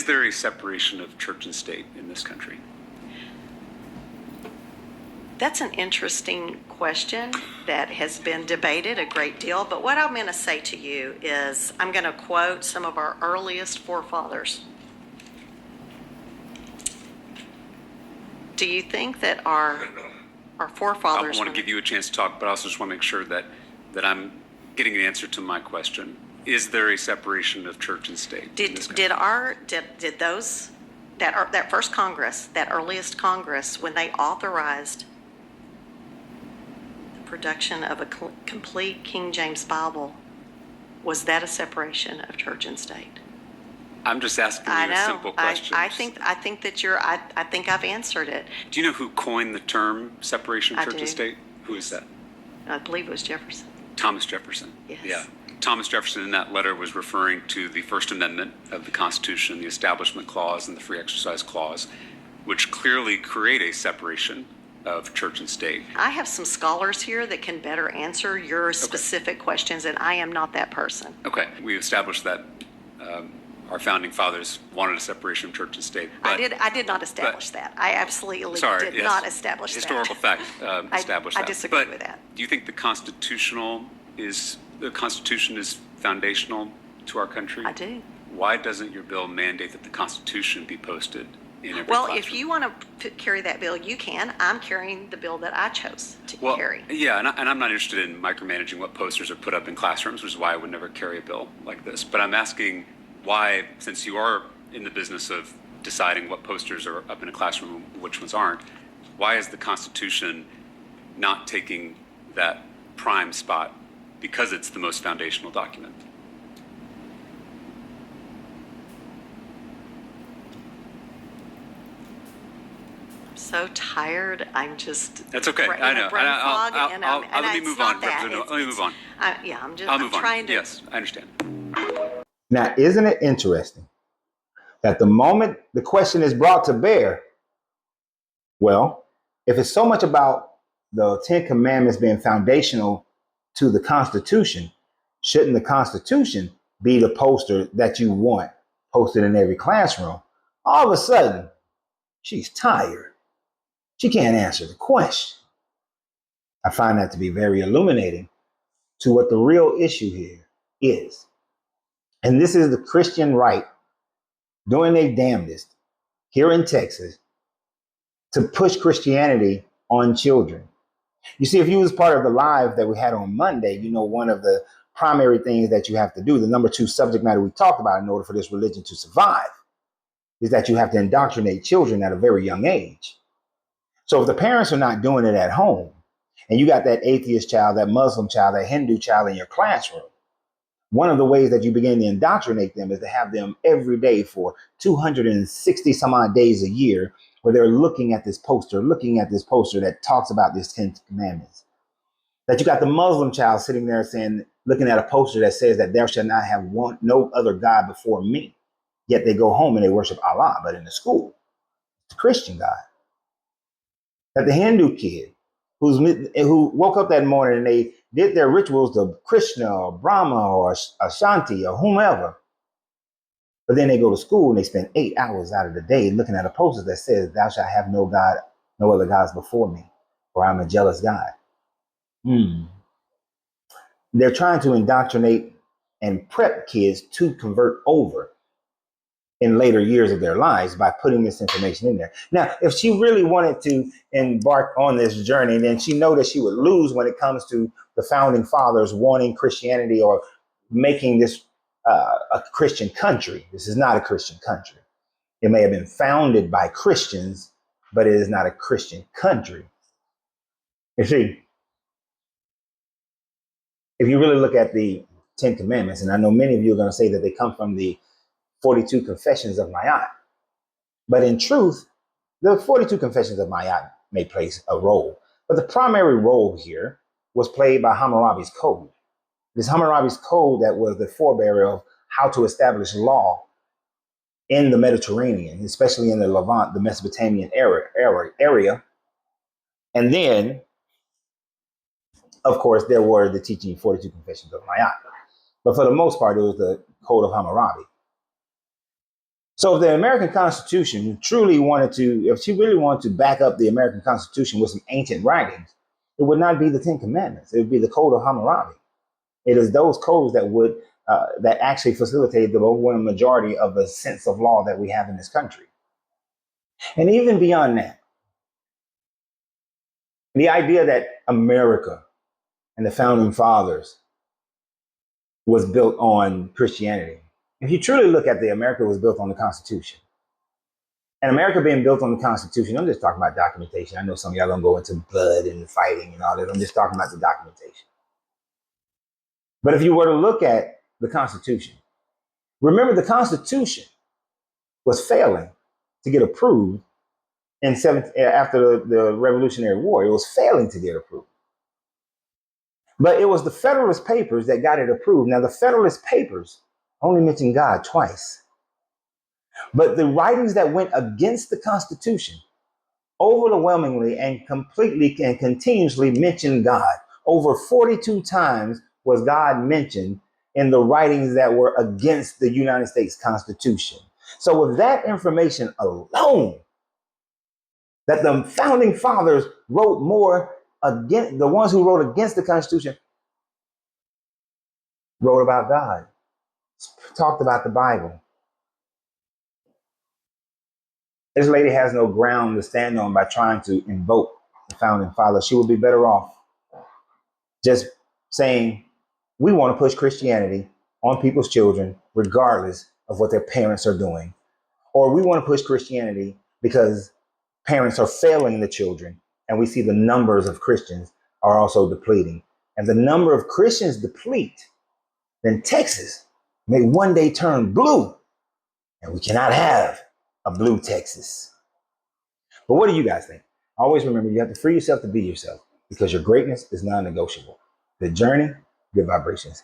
Is there a separation of church and state in this country? That's an interesting question that has been debated a great deal. But what I'm going to say to you is I'm going to quote some of our earliest forefathers. Do you think that our forefathers... I want to give you a chance to talk, but I also just want to make sure that I'm getting an answer to my question. Is there a separation of church and state? Did those that first Congress, that earliest Congress, when they authorized the production of a complete King James Bible, was that a separation of church and state? I'm just asking you a simple question. I think that I think I've answered it. Do you know who coined the term separation of I church do. and state? Who is that? I believe it was Jefferson. Thomas Jefferson. Yes. Yeah. Thomas Jefferson in that letter was referring to the First Amendment of the Constitution, the Establishment Clause and the Free Exercise Clause, which clearly create a separation of church and state. I have some scholars here that can better answer your specific questions, and I am not that person. Okay. We established that our founding fathers wanted a separation of church and state. But, I did not establish that. I absolutely did not establish that. Historical fact established that. I disagree with that. Do you think the Constitution is foundational to our country? I do. Why doesn't your bill mandate that the Constitution be posted in every Well, classroom? if you want to carry that bill, you can. I'm carrying the bill that I chose to carry. Yeah, and I'm not interested in micromanaging what posters are put up in classrooms, which is why I would never carry a bill like this. But I'm asking why, since you are in the business of deciding what posters are up in a classroom, which ones aren't, why is the Constitution not taking that prime spot because it's the most foundational document? So tired. I'm just. That's okay. I know. Let me move on. Let me move on. Yeah, I'll move on. trying to. Yes, I understand. Now, isn't it interesting that the moment the question is brought to bear, well, if it's so much about the Ten Commandments being foundational to the Constitution, shouldn't the Constitution be the poster that you want posted in every classroom? All of a sudden, she's tired. She can't answer the question. I find that to be very illuminating to what the real issue here is. And this is the Christian right doing their damnedest here in Texas to push Christianity on children. You see, if you was part of the live that we had on Monday, you know, one of the primary things that you have to do, the number 2 subject matter we talked about in order for this religion to survive, is that you have to indoctrinate children at a very young age. So if the parents are not doing it at home, and you got that atheist child, that Muslim child, that Hindu child in your classroom, one of the ways that you begin to indoctrinate them is to have them every day for 260 some odd days a year where they're looking at this poster that talks about these 10 commandments. That you got the Muslim child sitting there saying, looking at a poster that says that thou shalt not have no other God before me. Yet they go home and they worship Allah, but in the school, it's the Christian God. That the Hindu kid who woke up that morning and they did their rituals to Krishna or Brahma or Ashanti or whomever. But then they go to school and they spend 8 hours out of the day looking at a poster that says, thou shalt have no other gods before me, or I'm a jealous God. They're trying to indoctrinate and prep kids to convert over in later years of their lives by putting this information in there. Now, if she really wanted to embark on this journey, then she know that she would lose when it comes to the founding fathers wanting Christianity or making this a Christian country. This is not a Christian country. It may have been founded by Christians, but it is not a Christian country. You see, if you really look at the 10 Commandments, and I know many of you are going to say that they come from the 42 Confessions of Ma'at. But in truth, the 42 Confessions of Ma'at may play a role. But the primary role here was played by Hammurabi's Code. This Hammurabi's Code that was the forebearer of how to establish law in the Mediterranean, especially in the Levant, the Mesopotamian area. And then, of course, there were the teaching 42 Confessions of Ma'at. But for the most part, it was the Code of Hammurabi. So if the American Constitution truly wanted to, if she really wanted to back up the American Constitution with some ancient writings, it would not be the Ten Commandments. It would be the Code of Hammurabi. It is those codes that would that actually facilitate the overwhelming majority of the sense of law that we have in this country. And even beyond that, the idea that America and the founding fathers was built on Christianity. If you truly look at the America was built on the Constitution. And America being built on the Constitution, I'm just talking about documentation. I know some of y'all gonna go into blood and fighting and all that. I'm just talking about the documentation. But if you were to look at the Constitution, remember the Constitution was failing to get approved after the Revolutionary War. It was failing to get approved. But it was the Federalist Papers that got it approved. Now, the Federalist Papers only mention God twice. But the writings that went against the Constitution overwhelmingly and completely and continuously mentioned God. Over 42 times was God mentioned in the writings that were against the United States Constitution. So with that information alone, that the founding fathers wrote more against, the ones who wrote against the Constitution wrote about God, talked about the Bible. This lady has no ground to stand on by trying to invoke the founding fathers. She would be better off just saying, we want to push Christianity on people's children, regardless of what their parents are doing. Or we want to push Christianity because parents are failing the children, and we see the numbers of Christians are also depleting. And the number of Christians deplete, then Texas may one day turn blue, and we cannot have a blue Texas. But what do you guys think? Always remember, you have to free yourself to be yourself, because your greatness is non-negotiable. The journey, good vibrations.